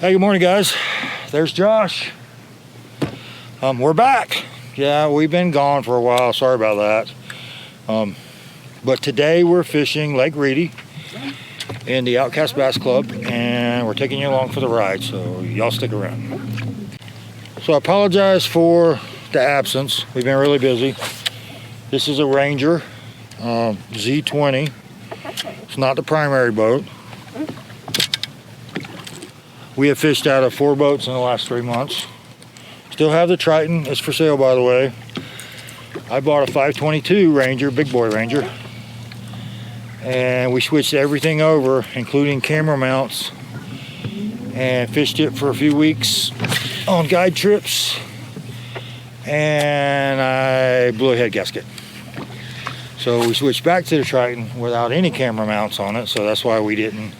Hey, good morning, guys. There's Josh. We're back. Yeah, we've been gone for a while. Sorry about that. But today we're fishing Lake Reedy in the Outcast Bass Club, and we're taking you along for the ride, so y'all stick around. So I apologize for the absence. We've been really busy. This is a Ranger Z20. It's not the primary boat. We have fished out of 4 boats in the last 3 months. Still have the Triton. It's for sale, by the way. I bought a 522 Ranger, big boy Ranger. And we switched everything over, including camera mounts, and fished it for a few weeks on guide trips. And I blew a head gasket. So we switched back to the Triton without any camera mounts on it. So that's why we didn't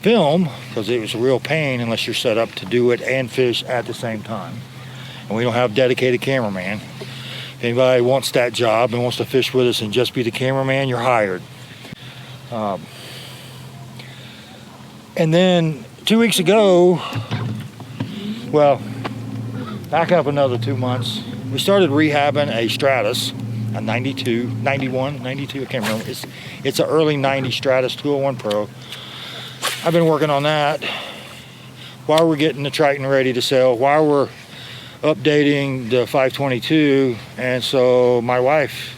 film, because it was a real pain unless you're set up to do it and fish at the same time. And we don't have dedicated cameraman. If anybody wants that job and wants to fish with us and just be the cameraman, you're hired. And then 2 weeks ago, well, back up another 2 months, we started rehabbing a Stratus, a 92, 91, 92, I can't remember. It's an early 90 Stratus 201 Pro. I've been working on that while we're getting the Triton ready to sell, while we're updating the 522. And so my wife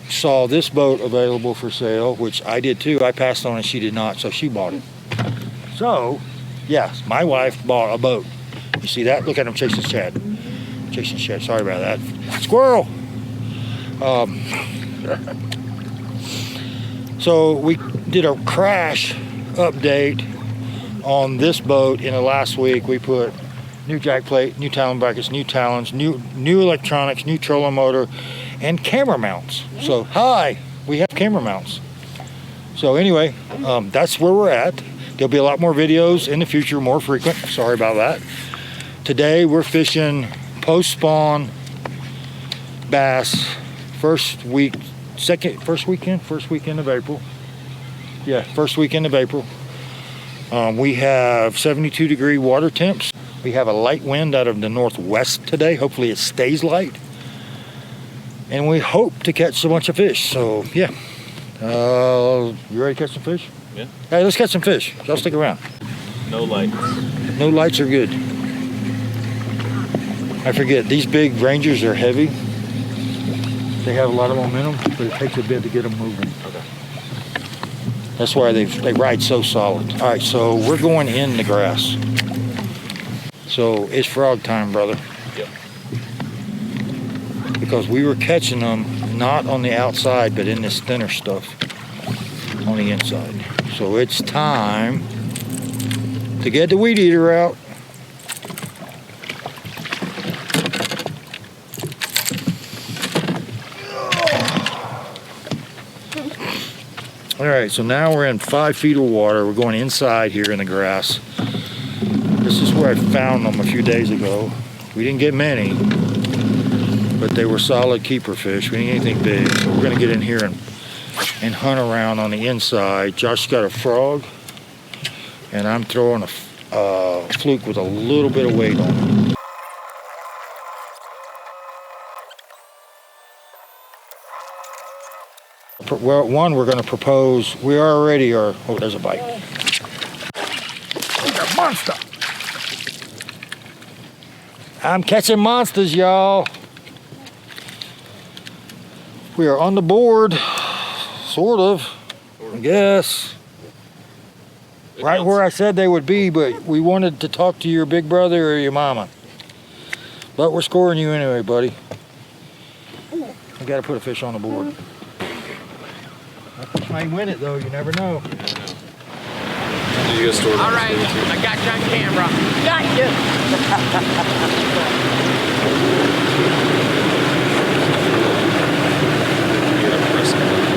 saw this boat available for sale, which I did too. I passed on it, she did not, so she bought it. So yes, my wife bought a boat. You see that? Look at him chasing Chad. Chasing Chad, sorry about that. Squirrel! So we did a crash update on this boat in the last week. We put new jack plate, new talon brackets, new talons, new electronics, new trolling motor, and camera mounts. So hi, we have camera mounts. So anyway, that's where we're at. There'll be a lot more videos in the future, more frequent. Sorry about that. Today we're fishing post-spawn bass, first weekend of April. Yeah, first weekend of April. We have 72-degree water temps. We have a light wind out of the northwest today. Hopefully it stays light. And we hope to catch a bunch of fish. So yeah, you ready to catch some fish? Yeah. Hey, let's catch some fish. Y'all stick around. No lights. No lights are good. I forget, these big Rangers are heavy. They have a lot of momentum, but it takes a bit to get them moving. Okay. That's why they ride so solid. All right, so we're going in the grass. So it's frog time, brother. Yep. Because we were catching them not on the outside, but in this thinner stuff on the inside. So it's time to get the weed eater out. All right, so now we're in 5 feet of water. We're going inside here in the grass. This is where I found them a few days ago. We didn't get many, but they were solid keeper fish. We didn't get anything big. So we're gonna get in here and hunt around on the inside. Josh's got a frog, and I'm throwing a fluke with a little bit of weight on it. Well, one, we're going to propose. We already are. Oh, there's a bite. Look at a monster. I'm catching monsters, y'all. We are on the board, sort of, I guess. Right where I said they would be, but we wanted to talk to your big brother or your mama. But we're scoring you anyway, buddy. I got to put a fish on the board. I might win it though, you never know. You guys stored all right, I got you on camera. Got you.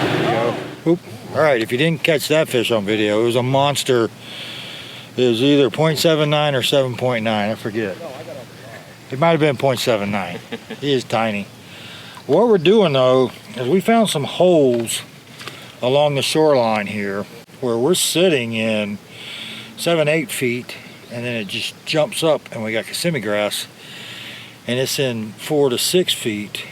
There you go. Oop. All right, if you didn't catch that fish on video, it was a monster. It was either 0.79 or 7.9, I forget. It might have been 0.79. He is tiny. What we're doing though, is we found some holes along the shoreline here where we're sitting in 7, 8 feet, and then it just jumps up, and we got Kissimmee grass, and it's in 4 to 6 feet,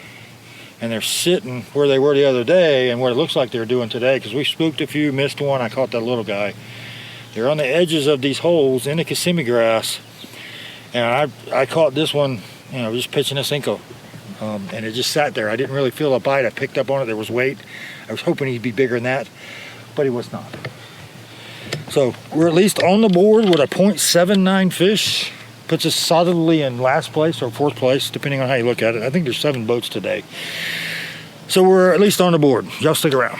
and they're sitting where they were the other day and what it looks like they're doing today, because we spooked a few, missed one. I caught that little guy. They're on the edges of these holes in the Kissimmee grass, and I caught this one, you know, just pitching a Cinco, and it just sat there. I didn't really feel a bite. I picked up on it. There was weight. I was hoping he'd be bigger than that, but he was not. So we're at least on the board with a .79 fish. Puts us solidly in last place or fourth place, depending on how you look at it. I think there's 7 boats today. So we're at least on the board. Y'all stick around.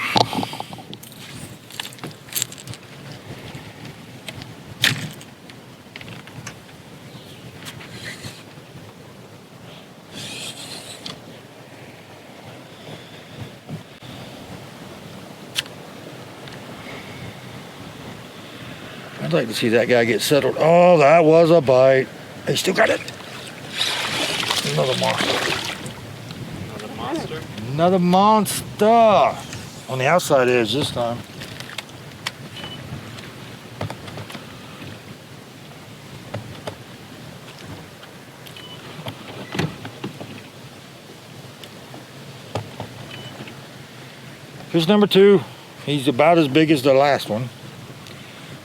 I'd like to see that guy get settled. Oh, that was a bite. He still got it. Another monster. Another monster? Another monster. On the outside edge this time. Fish number 2. He's about as big as the last one,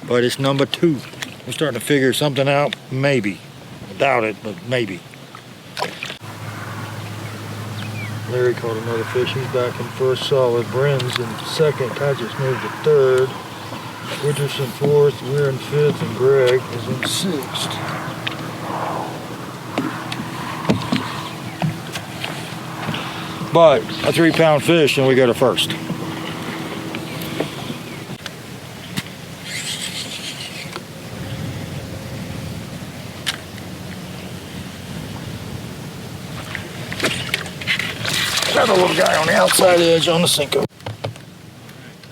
but it's number 2. We're starting to figure something out, maybe. I doubt it, but maybe. Larry caught another fish. He's back in first solid. Bren's in second. I just moved to third. Richardson fourth. We're in fifth, and Greg is in sixth. But a 3-pound fish, and we go to first. Got a little guy on the outside edge on the Cinco.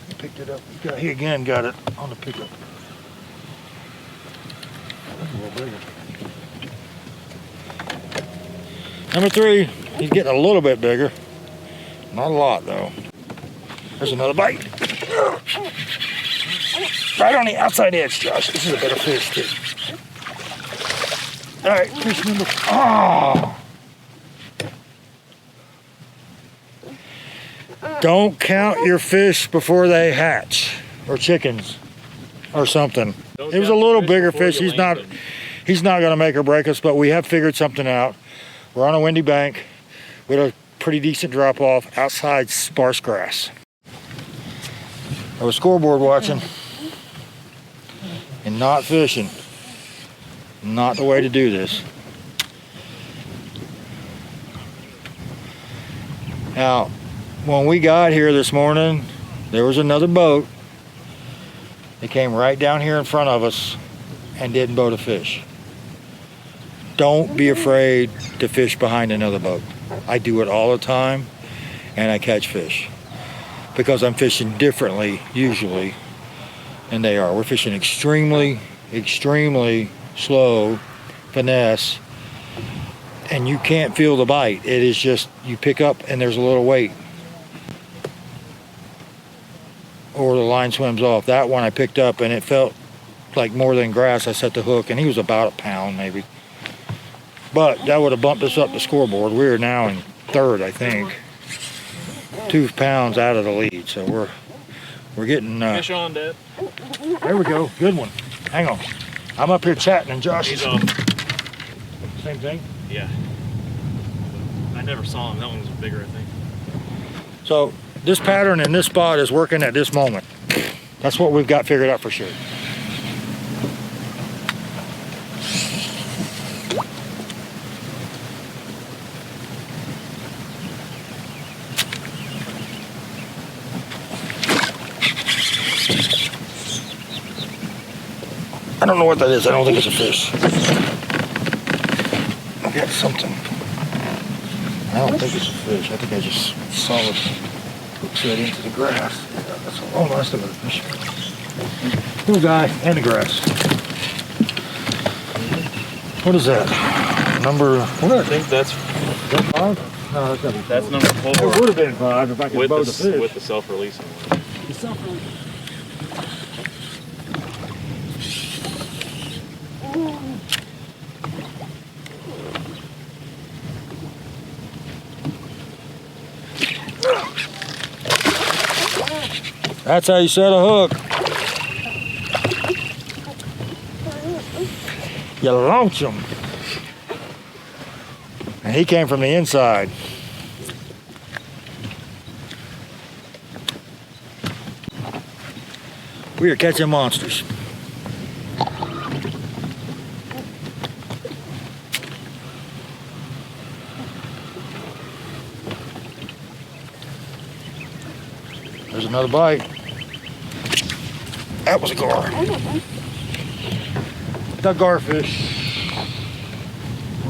He picked it up. He again got it on the pickup. That's a little bigger. Number 3, he's getting a little bit bigger. Not a lot though. There's another bite. Right on the outside edge, Josh. This is a better fish too. All right, fish number. Oh. Don't count your fish before they hatch, or chickens, or something. It was a little bigger fish. He's not going to make or break us, but we have figured something out. We're on a windy bank with a pretty decent drop off outside sparse grass. I was scoreboard watching and not fishing. Not the way to do this. Now, when we got here this morning, there was another boat. It came right down here in front of us and didn't boat a fish. Don't be afraid to fish behind another boat. I do it all the time, and I catch fish because I'm fishing differently usually than they are. We're fishing extremely, extremely slow finesse, and you can't feel the bite. It is just you pick up and there's a little weight, or the line swims off. That one I picked up and it felt like more than grass. I set the hook and he was about a pound maybe. But that would have bumped us up the scoreboard. We are now in third, I think. 2 pounds out of the lead. So we're getting fish on, Dad. There we go. Good one. Hang on. I'm up here chatting and Josh is He's on. Same thing? Yeah. I never saw him. That one was bigger, I think. So this pattern in this spot is working at this moment. That's what we've got figured out for sure. I don't know what that is. I don't think it's a fish. I got something. I don't think it's a fish. I think I just saw it hook set into the grass. Yeah, that's all. Oh, no, that's another fish. Little guy and the grass. What is that? Number, what? I think that's 5? No, that's gotta be 4. That's number 4. It would have been 5 if I could boat the fish. With the self-releasing one. The self-releasing. That's how you set a hook. You launch him. And he came from the inside. We are catching monsters. There's another bite. That was a gar. The garfish.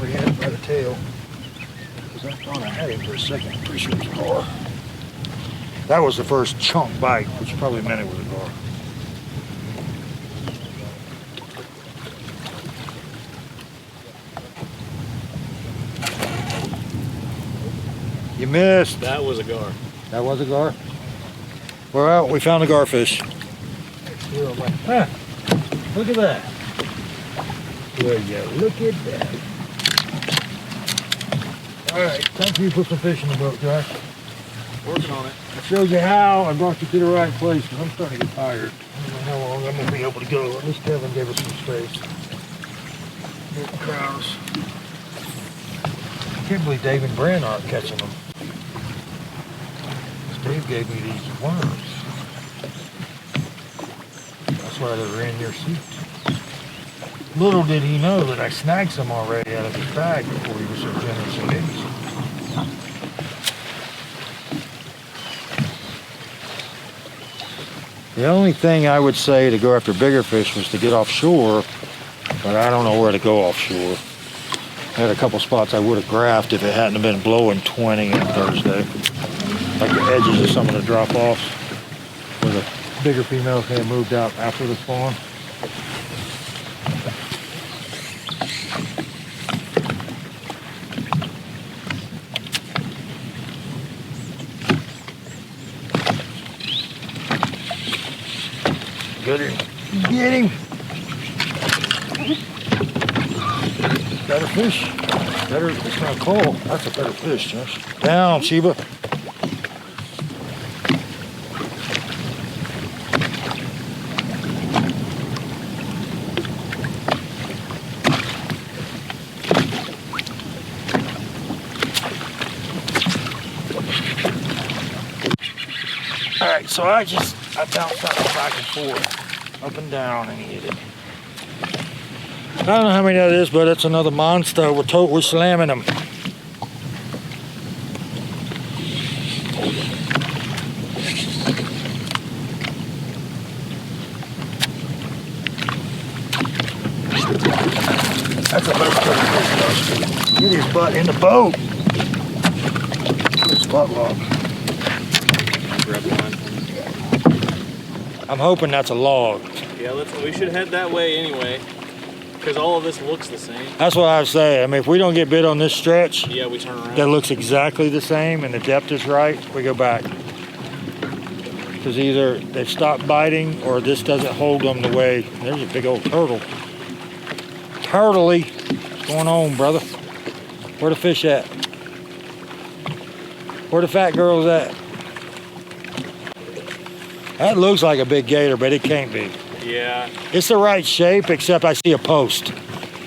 We had it by the tail. Because I thought I had him for a second. I'm pretty sure it was a gar. That was the first chunk bite, which probably meant it was a gar. You missed. That was a gar. That was a gar? We're out. We found a garfish. Huh. Look at that. Will you look at that? All right, time for you to put some fish in the boat, Josh. Working on it. I showed you how. I brought you to the right place because I'm starting to get tired. I don't know how long I'm going to be able to go. At least Kevin gave us some space. Good crowds. I can't believe Dave and Brent aren't catching them. Dave gave me these worms. That's why they were in your seat. Little did he know that I snagged some already out of his bag before he was so generous and gave me some. The only thing I would say to go after bigger fish was to get offshore, but I don't know where to go offshore. I had a couple spots I would have graphed if it hadn't been blowing 20 on Thursday. Like the edges of some of the drop-offs where the bigger females had moved out after the spawn. Get him. Get him. Better fish. Better, it's not cold. That's a better fish, Josh. Down, Sheba. Alright, so I bounced that one back and forth, up and down, and hit it. I don't know how many that is, but it's another monster. We're slamming them. That's a better fish. Get his butt in the boat. Good spot log. Grab line. I'm hoping that's a log. Yeah, we should head that way anyway, because all of this looks the same. That's what I was saying. I mean, if we don't get bit on this stretch, Yeah, we turn around. that looks exactly the same and the depth is right, we go back. Because either they've stopped biting or this doesn't hold them the way. There's a big old turtle. Turtley. What's going on, brother? Where the fish at? Where the fat girl's at? That looks like a big gator, but it can't be. Yeah. It's the right shape, except I see a post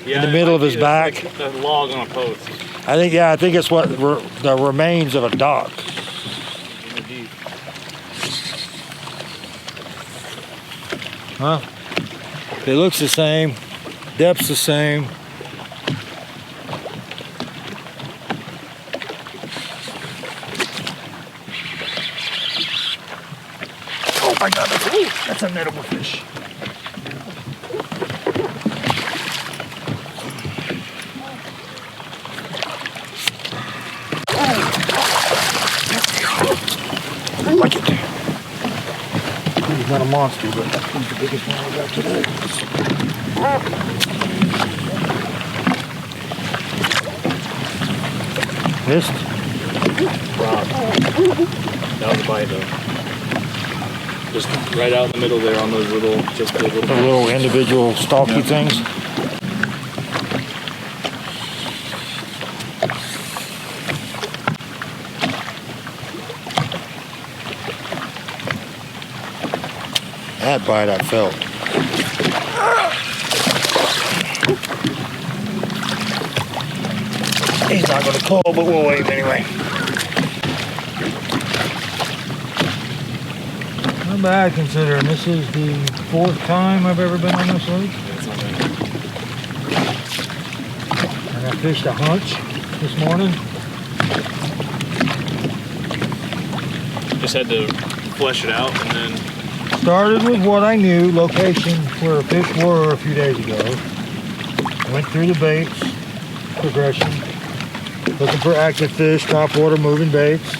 in the middle of his back. Like a log on a post. I think it's what the remains of a dock. Huh? It looks the same. Depth's the same. Oh my God, that's a nettable fish. I like it. He's not a monster, but he's the biggest one we got today. Missed? Rob. That was a bite though. Just right out in the middle there on those little, The little individual stalky things. That bite I felt. He's not going to pull, but we'll wave anyway. Not bad considering this is the 4th time I've ever been on this lake. And I fished a hunch this morning. Just had to flesh it out and then... Started with what I knew, location where fish were a few days ago. Went through the baits, progression. Looking for active fish, top water moving baits.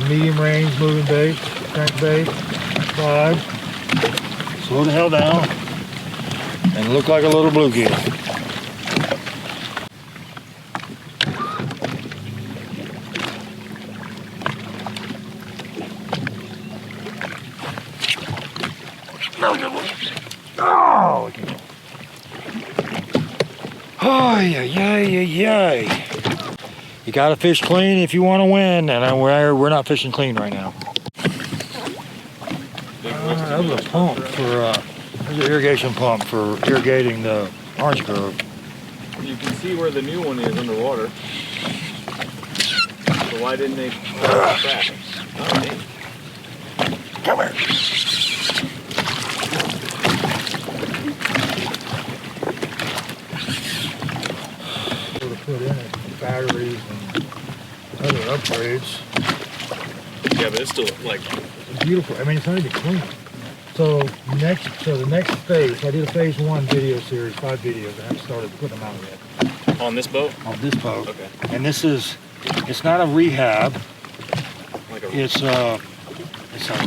Medium range moving baits, crankbait, flies. Slow the hell down and look like a little bluegill. Oh, yay. You gotta fish clean if you want to win, and we're not fishing clean right now. That was a pump for, there's an irrigation pump for irrigating the orange grove. You can see where the new one is underwater. So why didn't they crack? Oh, dang. Come here. Put in it, batteries and other upgrades. Yeah, but it's still like beautiful. I mean, it's not even clean. So the next phase, I did a phase 1 video series, 5 videos. I haven't started putting them out yet. on this boat. On this boat. Okay. And this is, it's not a rehab. Like a, it's an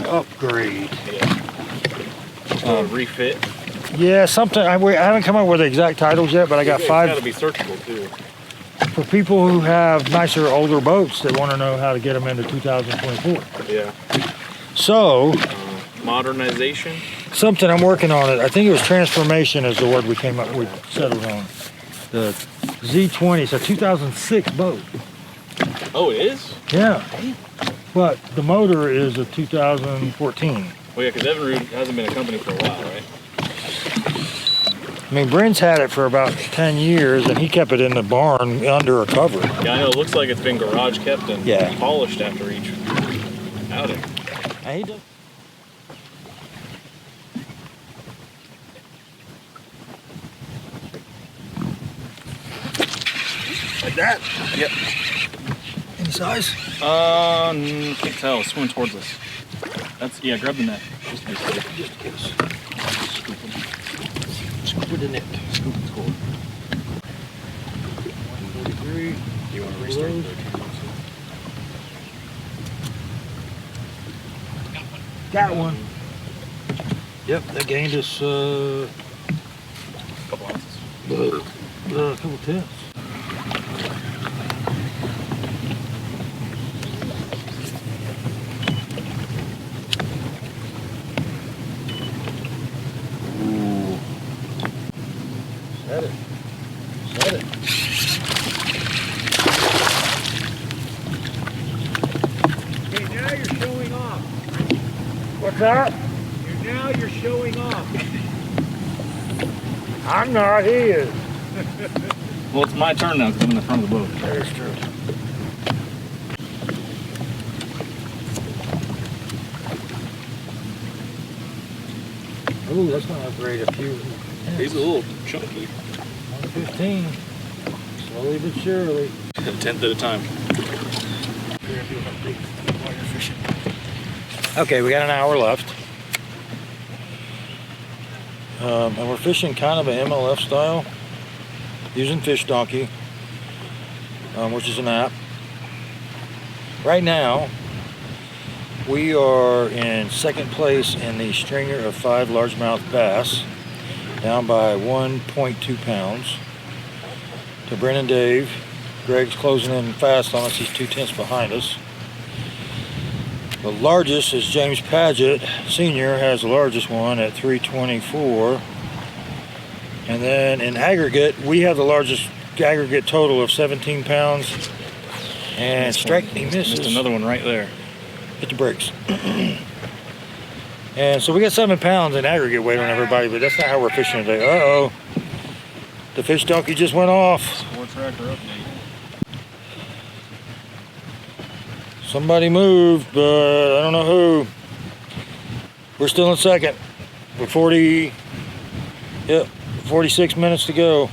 upgrade. Yeah. Refit. Yeah, something. I haven't come up with the exact titles yet, but I got 5. It's got to be searchable too. For people who have nicer, older boats that want to know how to get them into 2024. Yeah. So, modernization. something I'm working on it. I think it was transformation is the word we settled on. The Z20. It's a 2006 boat. Oh, it is? Yeah. But the motor is a 2014. Well, yeah, because Evinrude hasn't been a company for a while, right? I mean, Bryn's had it for about 10 years, and he kept it in the barn under a cover. Yeah, I know. It looks like it's been garage kept and Yeah. polished after each outing. I hate to... Like that? Yep. Any size? Can't tell. It's swimming towards us. That's, yeah, grab the net. Just to be safe. Just in case. Scoop them. Scoop with the net. Scoop the score. 143. Do you want to restart the camera? Got one. Yep, that gained us A couple ounces. a couple tenths. Ooh. Set it. Set it. Okay, now you're showing off. What's that? Now you're showing off. I'm not, he is. Well, it's my turn now because I'm in the front of the boat. That is true. Ooh, that's gonna upgrade a few. He's a little chunky. 115. Slowly but surely. A tenth at a time. Okay, we got an hour left. And we're fishing kind of an MLF style, using Fish Donkey, which is an app. Right now, we are in second place in the stringer of 5 largemouth bass, down by 1.2 pounds. To Bryn and Dave. Greg's closing in fast on us. He's 2 tenths behind us. The largest is James Paget, Senior, has the largest one at 324. And then in aggregate, we have the largest aggregate total of 17 pounds. And strike, he misses. Missed another one right there. Hit the brakes. And so we got 7 pounds in aggregate weight on everybody, but that's not how we're fishing today. Uh-oh. The fish donkey just went off. Sports Tracker update. Somebody moved, but I don't know who. We're still in second. We're 46 minutes to go.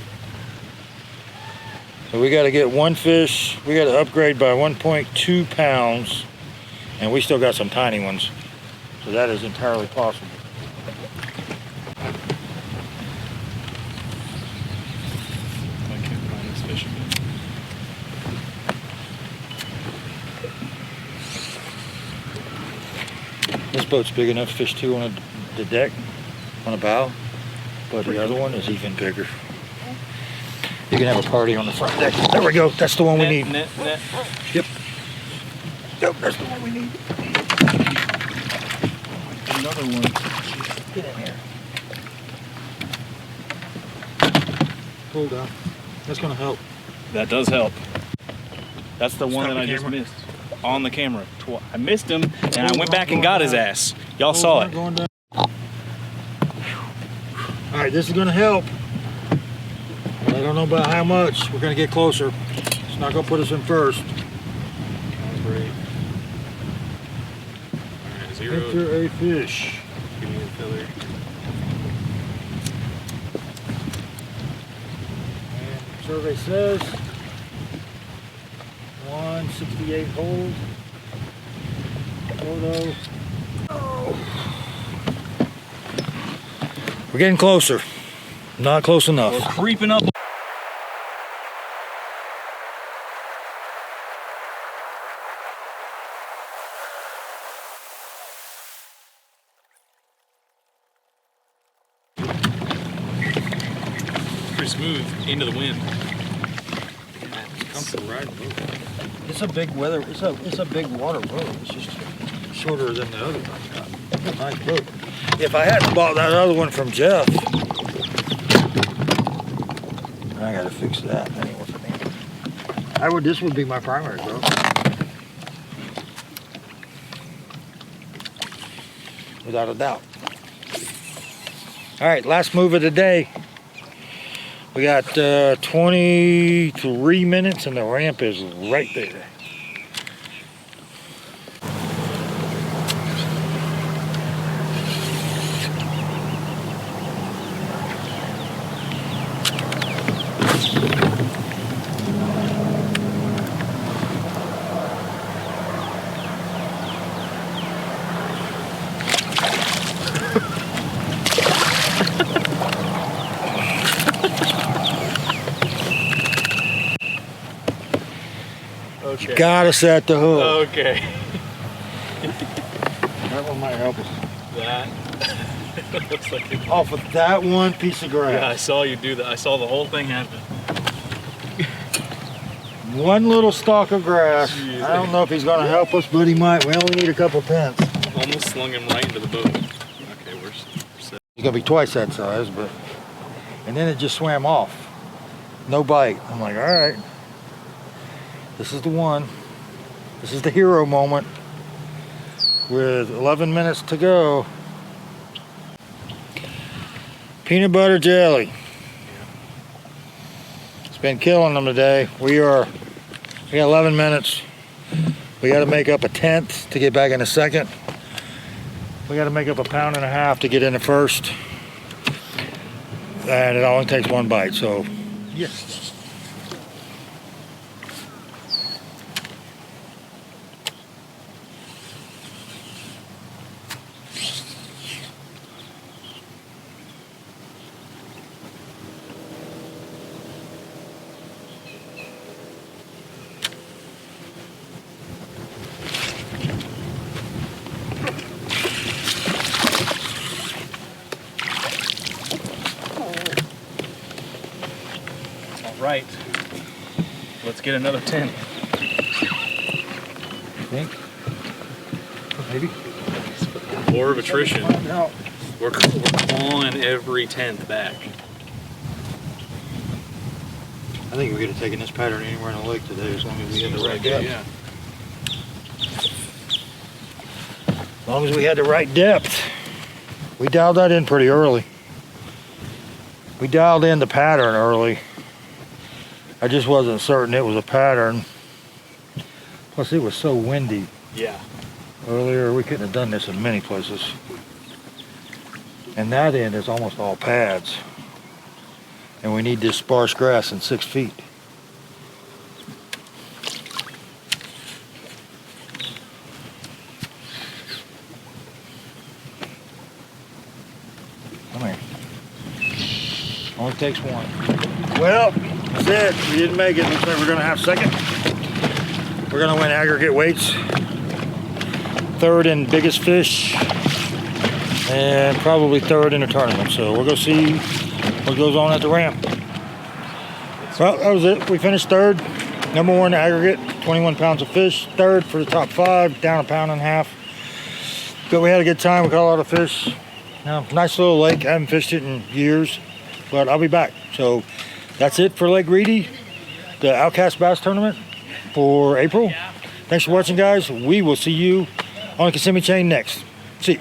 So we got to get one fish. We got to upgrade by 1.2 pounds. And we still got some tiny ones. So that is entirely possible. I can't find this fish again. This boat's big enough to fish 2 on the deck, on a bow. But the other one is even bigger. You can have a party on the front deck. There we go. That's the one we need. Net. Yep. Yep, that's the one we need. Another one. Get in here. Hold on. That's gonna help. That does help. That's the one Stop that the I just camera. missed. On the camera. I missed him, and I went back and got his ass. Y'all saw it. Going down. All right, this is gonna help. But I don't know about how much. We're gonna get closer. It's not gonna put us in first. Great. Alright, 0. Enter a fish. Give me the filler. And survey says 168 hold. Photo. Oh. We're getting closer. Not close enough. We're creeping up. Pretty smooth into the wind. Comfortable riding boat. It's a big weather. It's a big water boat. It's just shorter than the other one. It's a nice boat. If I hadn't bought that other one from Jeff, I gotta fix that. That ain't what I mean. This would be my primary boat. Without a doubt. All right, last move of the day. We got 23 minutes and the ramp is right there. Okay. Gotta set the hook. Okay. That one might help us. That looks like it. Off of that one piece of Yeah, I grass. saw you do that. I saw the whole thing happen. One little stalk of grass. Jeez. I don't know if he's gonna help us, but he might. We only need a couple pence. Almost slung him right into the boat. Okay, we're set. He's gonna be twice that size, but. And then it just swam off. No bite. I'm like, all right. This is the one. This is the hero moment. With 11 minutes to go. Peanut butter jelly. It's been killing them today. We got 11 minutes. We got to make up a 10th to get back in a second. We got to make up a pound and a half to get in the first. And it only takes one bite, so yes. Right. Let's get another 10. Think? Maybe. War of attrition. No. We're clawing every 10th back. I think we could have taken this pattern anywhere in the lake today as long as we had the right depth. Yeah. As long as we had the right depth. We dialed that in pretty early. We dialed in the pattern early. I just wasn't certain it was a pattern. Plus, it was so windy Yeah. earlier. We couldn't have done this in many places. And that end is almost all pads. And we need this sparse grass in 6 feet. Come here. Only takes one. Well, that's it. We didn't make it. Looks like we're gonna have second. We're gonna win aggregate weights. Third in biggest fish. And probably third in the tournament. So we'll go see what goes on at the ramp. Well, that was it. We finished third. Number one aggregate, 21 pounds of fish. Third for the top 5, down 1.5 pounds. But we had a good time. We caught a lot of fish. Nice little lake. I haven't fished it in years, but I'll be back. So that's it for Lake Reedy, the Outcast Bass Tournament for April. Thanks for watching, guys. We will see you on the Kissimmee Chain next. See you.